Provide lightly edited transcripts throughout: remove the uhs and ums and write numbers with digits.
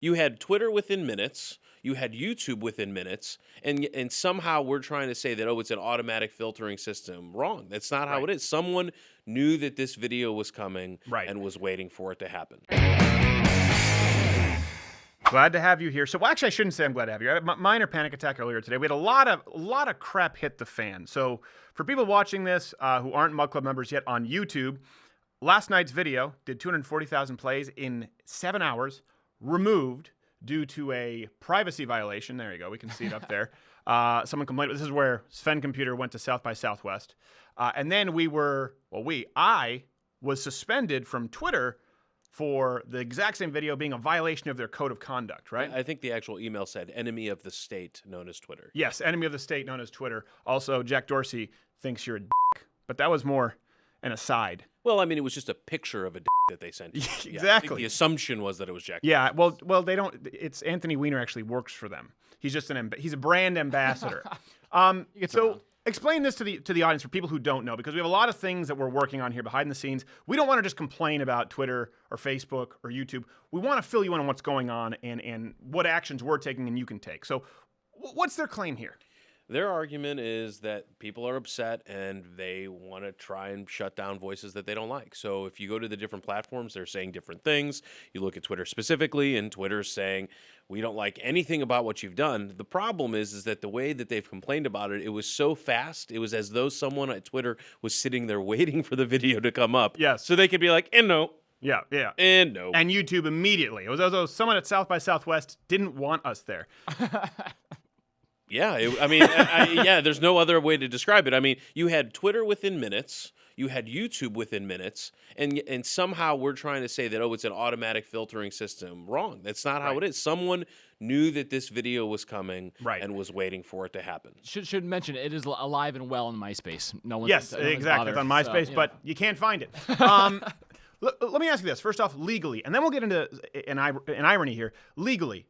You had Twitter within minutes, you had YouTube within minutes, and somehow we're trying to say that, oh, it's an automatic filtering system. Wrong. That's not how Right. it is. Someone knew that this video was coming Right. and was waiting for it to happen. Glad to have you here. So, well, actually, I shouldn't say I'm glad to have you. I had a minor panic attack earlier today. We had a lot of crap hit the fan. So, for people watching this who aren't Mug Club members yet on YouTube, last night's video did 240,000 plays in 7 hours, removed due to a privacy violation. There you go. We can see it up there. Someone complained. This is where Sven Computer went to South by Southwest. And then I was suspended from Twitter for the exact same video being a violation of their code of conduct, right? I think the actual email said enemy of the state known as Twitter. Yes, enemy of the state known as Twitter. Also, Jack Dorsey thinks you're a dick, but that was more an aside. Well, I mean, it was just a picture of a dick that they sent. Exactly. Yeah, I think the assumption was that it was Jack. Yeah, well, they don't. It's Anthony Weiner actually works for them. He's just he's a brand ambassador. So explain this to the audience for people who don't know, because we have a lot of things that we're working on here behind the scenes. We don't want to just complain about Twitter or Facebook or YouTube. We want to fill you in on what's going on and what actions we're taking and you can take. So what's their claim here? Their argument is that people are upset and they want to try and shut down voices that they don't like. So if you go to the different platforms, they're saying different things. You look at Twitter specifically, and Twitter's saying, we don't like anything about what you've done. The problem is that the way that they've complained about it, it was so fast. It was as though someone at Twitter was sitting there waiting for the video to come up. Yes. So they could be like, and no. Yeah. And no. And YouTube immediately. It was as though someone at South by Southwest didn't want us there. Yeah, there's no other way to describe it. I mean, you had Twitter within minutes, you had YouTube within minutes, and somehow we're trying to say that, oh, it's an automatic filtering system. Wrong. That's not how it is. Someone knew that this video was coming and was waiting for it to happen. Should mention it is alive and well in MySpace. No one's Yes, no one's exactly. bothered, It's on MySpace, so, but you can't find it. Let me ask you this. First off, legally, and then we'll get into an irony here. Legally,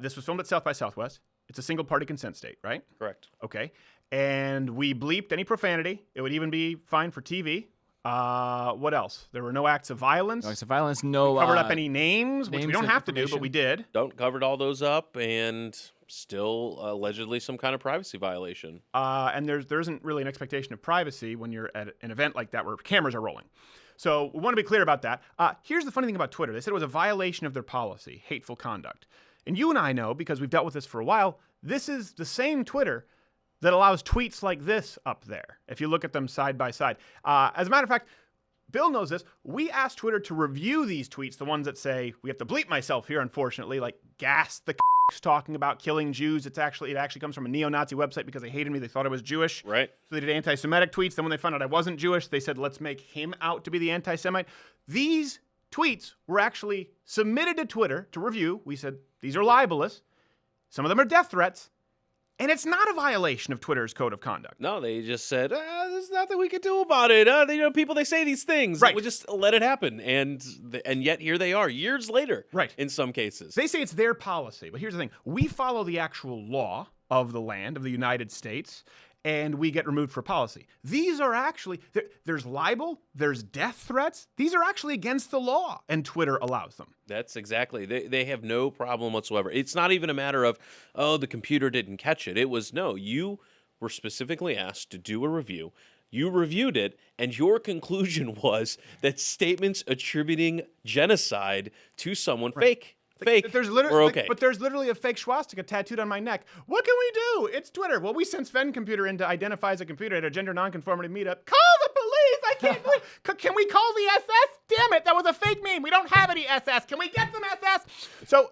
this was filmed at South by Southwest. It's a single-party consent state, right? Correct. Okay. And we bleeped any profanity. It would even be fine for TV. What else? There were no acts of violence. No acts of violence. No. We covered up any names, which we names don't and have to do, but we did. Covered all those up, and still allegedly some kind of privacy violation. And there isn't really an expectation of privacy when you're at an event like that where cameras are rolling. So we want to be clear about that. Here's the funny thing about Twitter. They said it was a violation of their policy, hateful conduct. And you and I know, because we've dealt with this for a while, this is the same Twitter that allows tweets like this up there, if you look at them side by side. As a matter of fact, Bill knows this. We asked Twitter to review these tweets, the ones that say, we have to bleep myself here, unfortunately, like gas the talking about killing Jews. It actually comes from a neo-Nazi website because they hated me. They thought I was Jewish. Right. So they did anti-Semitic tweets. Then when they found out I wasn't Jewish, they said, let's make him out to be the anti-Semite. These tweets were actually submitted to Twitter to review. We said, these are libelous. Some of them are death threats. And it's not a violation of Twitter's code of conduct. No, they just said, there's nothing we can do about it. People, they say these things. Right. We just let it happen. And yet here they are, years later, right. In some cases. They say it's their policy. But here's the thing. We follow the actual law of the land, of the United States, and we get removed for policy. These are actually, there's libel, there's death threats. These are actually against the law, and Twitter allows them. That's exactly. They have no problem whatsoever. It's not even a matter of, oh, the computer didn't catch it. It was, no, you were specifically asked to do a review. You reviewed it, and your conclusion was that statements attributing genocide to someone fake. There's literally, okay. But there's literally a fake swastika tattooed on my neck. What can we do? It's Twitter. Well, we sent Sven Computer in to identify as a computer at a gender nonconformity meetup. Call the police! I can't believe. Can we call the SS? Damn it! That was a fake meme. We don't have any SS. Can we get some SS? So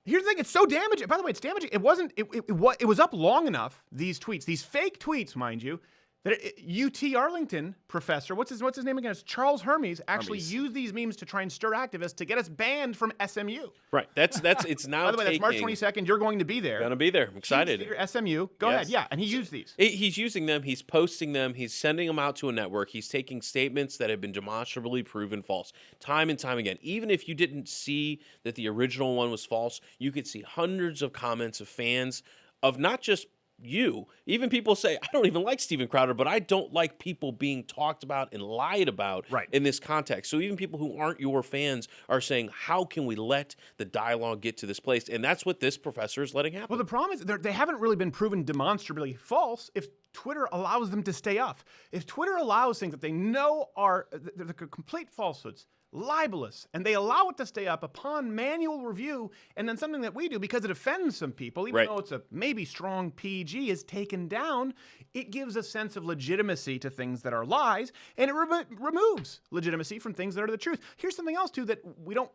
here's the thing. It's so damaging. By the way, it's damaging. It wasn't. It was up long enough. These tweets, these fake tweets, mind you, that UT Arlington professor, what's his name again? It's Charles Hermes, actually used these memes to try and stir activists to get us banned from SMU. Right. That's it's now. By the way, that's March 22nd. You're going to be there. Going to be there. I'm excited. SMU. Go ahead. Yeah, and he used these. He's using them. He's posting them. He's sending them out to a network. He's taking statements that have been demonstrably proven false time and time again. Even if you didn't see that the original one was false, you could see hundreds of comments of fans of not just you. Even people say, I don't even like Steven Crowder, but I don't like people being talked about and lied about in this context. So even people who aren't your fans are saying, how can we let the dialogue get to this place? And that's what this professor is letting happen. Well, the problem is they haven't really been proven demonstrably false if Twitter allows them to stay up. If Twitter allows things that they know are the complete falsehoods, libelous, and they allow it to stay up upon manual review, and then something that we do because it offends some people, even though it's a maybe strong PG, is taken down, it gives a sense of legitimacy to things that are lies, and it removes legitimacy from things that are the truth. Here's something else too that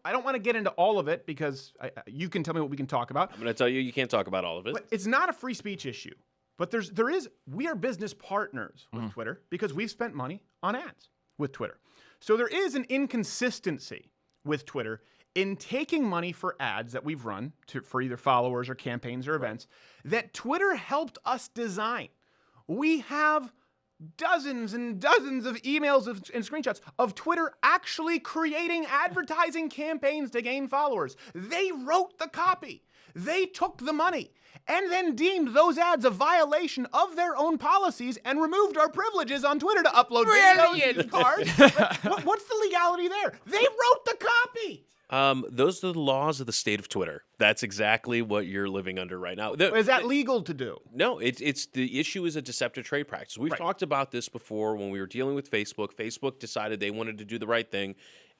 I don't want to get into all of it because you can tell me what we can talk about. I'm going to tell you can't talk about all of it. But it's not a free speech issue. But we are business partners with Twitter because we've spent money on ads with Twitter. So there is an inconsistency with Twitter in taking money for ads that we've run for either followers or campaigns or events that Twitter helped us design. We have dozens and dozens of emails and screenshots of Twitter actually creating advertising campaigns to gain followers. They wrote the copy. They took the money and then deemed those ads a violation of their own policies and removed our privileges on Twitter to upload videos and cards. What's the legality there? They wrote the copy. Those are the laws of the state of Twitter. That's exactly what you're living under right now. Is that legal to do? No, it's the issue is a deceptive trade practice. We've talked about this before when we were dealing with Facebook. Facebook decided they wanted to do the right thing.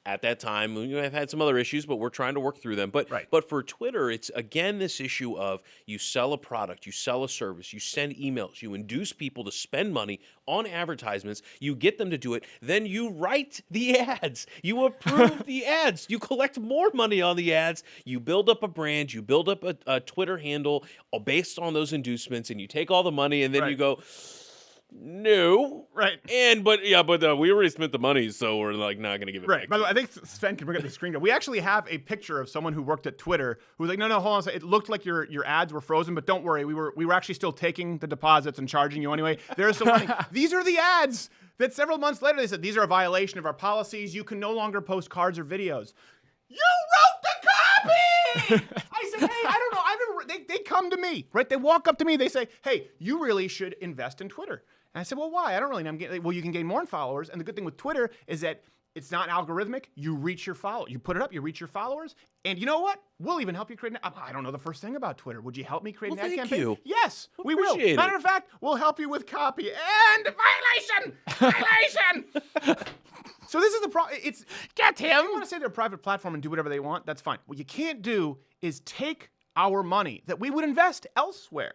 At that time, we have had some other issues, but we're trying to work through them. But for Twitter, it's, again, this issue of you sell a product, you sell a service, you send emails, you induce people to spend money on advertisements, you get them to do it, then you write the ads, you approve the ads, you collect more money on the ads, you build up a brand, you build up a Twitter handle based on those inducements, and you take all the money, and then you go... No. Right. But we already spent the money, so we're like not going to give it back. By the way, I think Sven can bring up the screen. We actually have a picture of someone who worked at Twitter who was like, no, hold on a second. It looked like your ads were frozen, but don't worry. We were actually still taking the deposits and charging you anyway. There's some money. These are the ads that several months later they said, these are a violation of our policies. You can no longer post cards or videos. You wrote the copy! I said, hey, I don't know. They come to me, right? They walk up to me. They say, hey, you really should invest in Twitter. And I said, well, why? I don't really know. Well, you can gain more followers. And the good thing with Twitter is that it's not algorithmic. You reach your followers. You put it up, you reach your followers. And you know what? We'll even help you create I don't know the first thing about Twitter. Would you help me create an ad campaign? Thank you. Yes, we will. Matter of fact, we'll help you with copy and violation. So this is the problem. Get him. You want to say they're a private platform and do whatever they want? That's fine. What you can't do is take our money that we would invest elsewhere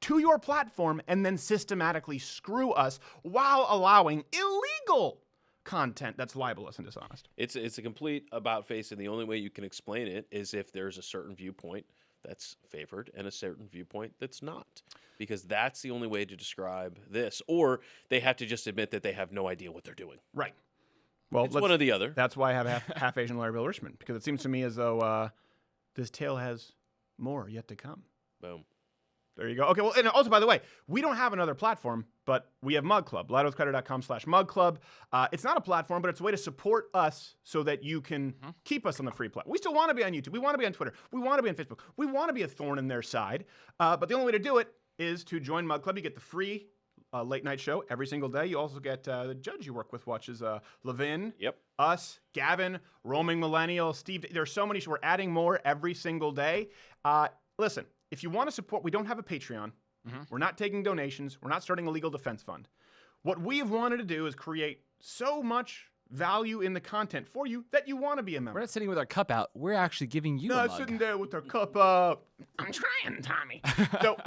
to your platform and then systematically screw us while allowing illegal content that's libelous and dishonest. It's a complete about-face, and the only way you can explain it is if there's a certain viewpoint that's favored and a certain viewpoint that's not, because that's the only way to describe this. Or they have to just admit that they have no idea what they're doing. Right. Well, it's one or the other. That's why I have half Asian Larry Bill Richmond, because it seems to me as though this tale has more yet to come. Boom. There you go. Okay, well, and also, by the way, we don't have another platform, but we have Mug Club, louderwithcrowder.com/Mug Club. It's not a platform, but it's a way to support us so that you can keep us on the free platform. We still want to be on YouTube. We want to be on Twitter. We want to be on Facebook. We want to be a thorn in their side. But the only way to do it is to join Mug Club. You get the free late night show every single day. You also get the judge you work with watches Levin, us, Gavin, Roaming Millennial, Steve. There's so many. We're adding more every single day. Listen. If you want to support, we don't have a Patreon. We're not taking donations. We're not starting a legal defense fund. What we have wanted to do is create so much value in the content for you that you want to be a member. We're not sitting with our cup out. We're actually giving you a mug. Not sitting there with our cup up. I'm trying, Tommy. So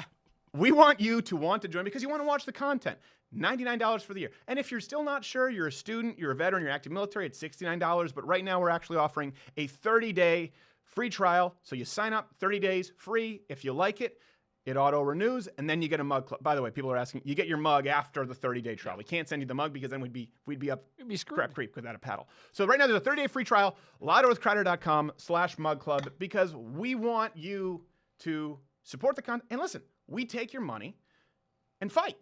we want you to want to join because you want to watch the content. $99 for the year. And if you're still not sure, you're a student, you're a veteran, you're active military, it's $69. But right now we're actually offering a 30-day free trial. So you sign up, 30 days free. If you like it, it auto-renews, and then you get a mug club. By the way, people are asking, you get your mug after the 30-day trial. We can't send you the mug because then we'd be up crap creek without a paddle. So right now there's a 30-day free trial, louderwithcrowder.com/mug club, because we want you to support the content. And listen, we take your money and fight.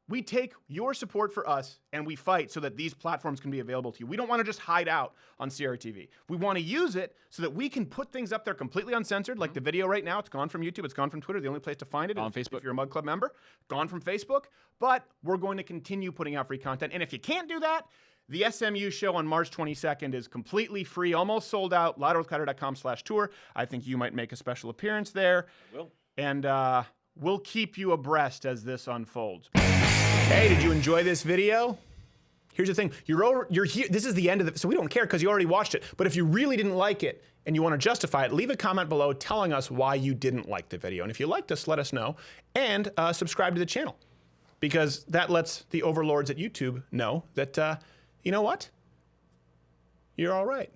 We take your support for us and we fight so that these platforms can be available to you. We don't want to just hide out on CRTV. We want to use it so that we can put things up there completely uncensored, like the video right now. It's gone from YouTube. It's gone from Twitter. The only place to find it On is Facebook. if you're a Mug Club member. Gone from Facebook. But we're going to continue putting out free content. And if you can't do that, the SMU show on March 22nd is completely free, almost sold out. loudearwithcrowder.com/tour. I think you might make a special appearance there. I will. And we'll keep you abreast as this unfolds. Hey, did you enjoy this video? Here's the thing. You're here. This is the end of it, so we don't care because you already watched it. But if you really didn't like it and you want to justify it, leave a comment below telling us why you didn't like the video. And if you liked us, let us know. And subscribe to the channel, because that lets the overlords at YouTube know that, you know what? You're all right.